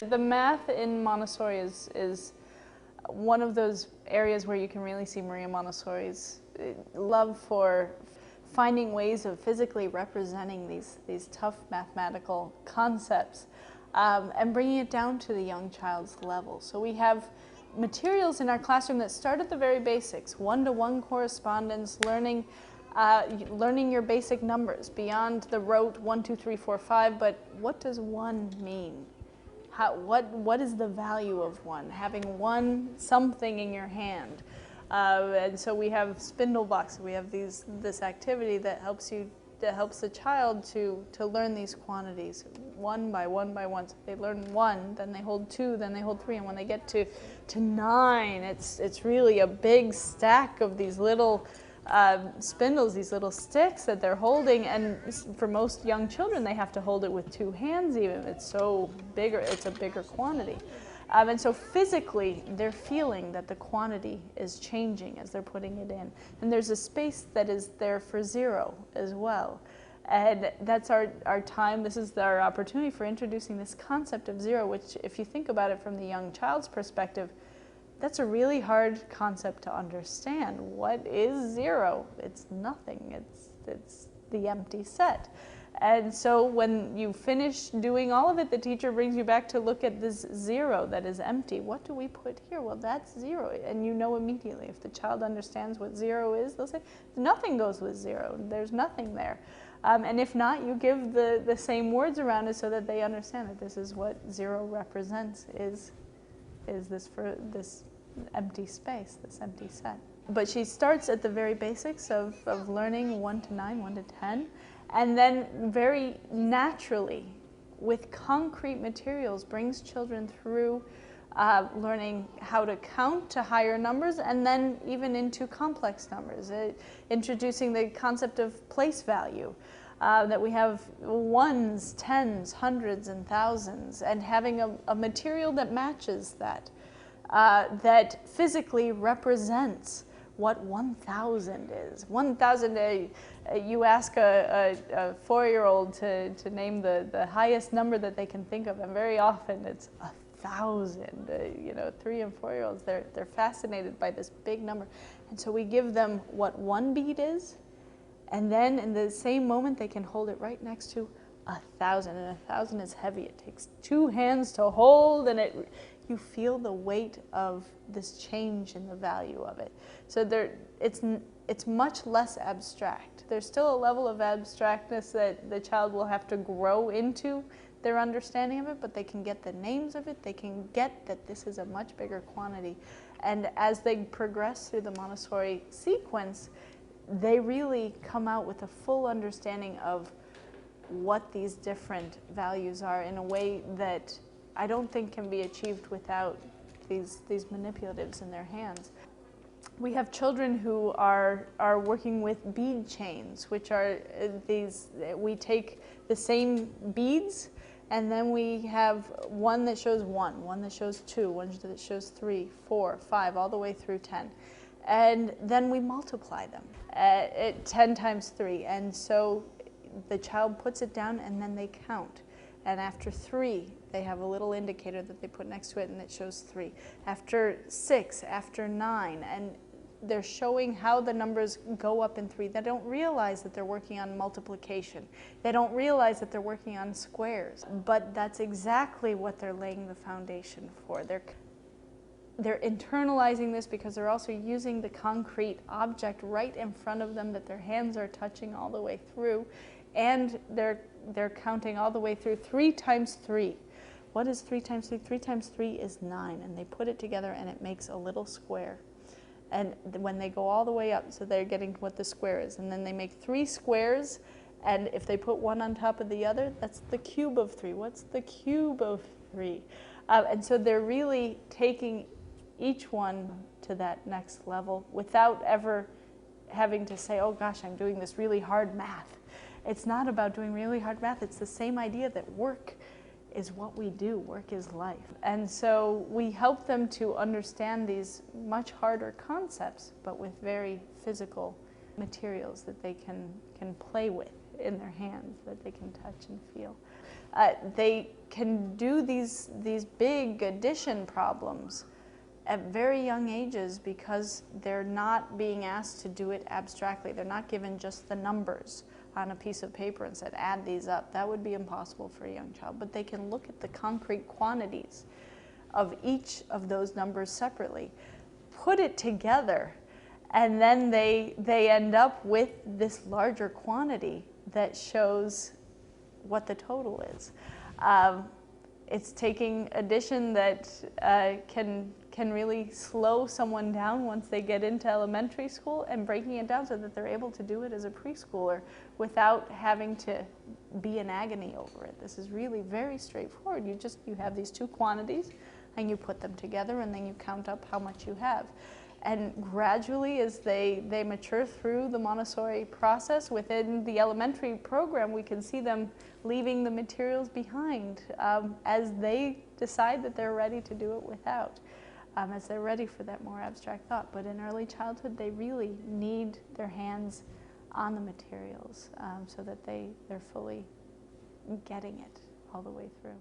The math in Montessori is one of those areas where you can really see Maria Montessori's love for finding ways of physically representing these tough mathematical concepts and bringing it down to the young child's level. So we have materials in our classroom that start at the very basics, one-to-one correspondence, learning your basic numbers beyond the rote 1, 2, 3, 4, 5, but what does 1 mean? What is the value of 1? Having something in your hand. And so we have spindle blocks. We have this activity that helps the child to learn these quantities one by one by one. So they learn 1, then they hold 2, then they hold 3, and when they get to 9, it's really a big stack of these little spindles, these little sticks that they're holding, and for most young children they have to hold it with 2 hands even. It's so bigger, it's a bigger quantity. And so physically they're feeling that the quantity is changing as they're putting it in. And there's a space that is there for 0 as well. And that's our time, this is our opportunity for introducing this concept of 0, which if you think about it from the young child's perspective, that's a really hard concept to understand. What is 0? It's nothing. It's the empty set. And so when you finish doing all of it, the teacher brings you back to look at this 0 that is empty. What do we put here? Well, that's 0. And you know immediately. If the child understands what 0 is, they'll say, nothing goes with 0. There's nothing there. And if not, you give the same words around it so that they understand that this is what 0 represents, is this empty space, this empty set. But she starts at the very basics of learning 1 to 9, 1 to 10, and then very naturally, with concrete materials, brings children through learning how to count to higher numbers and then even into complex numbers, introducing the concept of place value. That we have ones, tens, hundreds, and thousands, and having a material that matches that. That physically represents what 1,000 is. 1,000, you ask a 4-year-old to name the highest number that they can think of, and very often it's 1,000. You know, 3 and 4-year-olds, they're fascinated by this big number. And so we give them what 1 bead is, and then in the same moment they can hold it right next to 1,000, and 1,000 is heavy. It takes 2 hands to hold, and you feel the weight of this change in the value of it. So it's much less abstract. There's still a level of abstractness that the child will have to grow into their understanding of it, but they can get the names of it, they can get that this is a much bigger quantity. And as they progress through the Montessori sequence, they really come out with a full understanding of what these different values are in a way that I don't think can be achieved without these manipulatives in their hands. We have children who are working with bead chains, which are we take the same beads, and then we have one that shows 1, one that shows 2, one that shows 3, 4, 5, all the way through 10. And then we multiply them at 10 times 3. And so the child puts it down and then they count. And after 3, they have a little indicator that they put next to it and it shows 3. After 6, after 9, and they're showing how the numbers go up in 3. They don't realize that they're working on multiplication. They don't realize that they're working on squares. But that's exactly what they're laying the foundation for. They're internalizing this because they're also using the concrete object right in front of them that their hands are touching all the way through. And they're counting all the way through 3 times 3. What is 3 times 3? 3 times 3 is 9. And they put it together and it makes a little square. And when they go all the way up, so they're getting what the square is. And then they make 3 squares, and if they put one on top of the other, that's the cube of 3. What's the cube of 3? And so they're really taking each one to that next level without ever having to say, oh gosh, I'm doing this really hard math. It's not about doing really hard math. It's the same idea that work is what we do. Work is life. And so we help them to understand these much harder concepts, but with very physical materials that they can play with in their hands, that they can touch and feel. They can do these big addition problems at very young ages because they're not being asked to do it abstractly. They're not given just the numbers on a piece of paper and said, add these up. That would be impossible for a young child. But they can look at the concrete quantities of each of those numbers separately, put it together, and then they end up with this larger quantity that shows what the total is. It's taking addition that can really slow someone down once they get into elementary school, and breaking it down so that they're able to do it as a preschooler without having to be in agony over it. This is really very straightforward. You have these two quantities and you put them together and then you count up how much you have. And gradually, as they mature through the Montessori process within the elementary program, we can see them leaving the materials behind as they decide that they're ready to do it without, as they're ready for that more abstract thought. But in early childhood, they really need their hands on the materials so that they're fully getting it all the way through.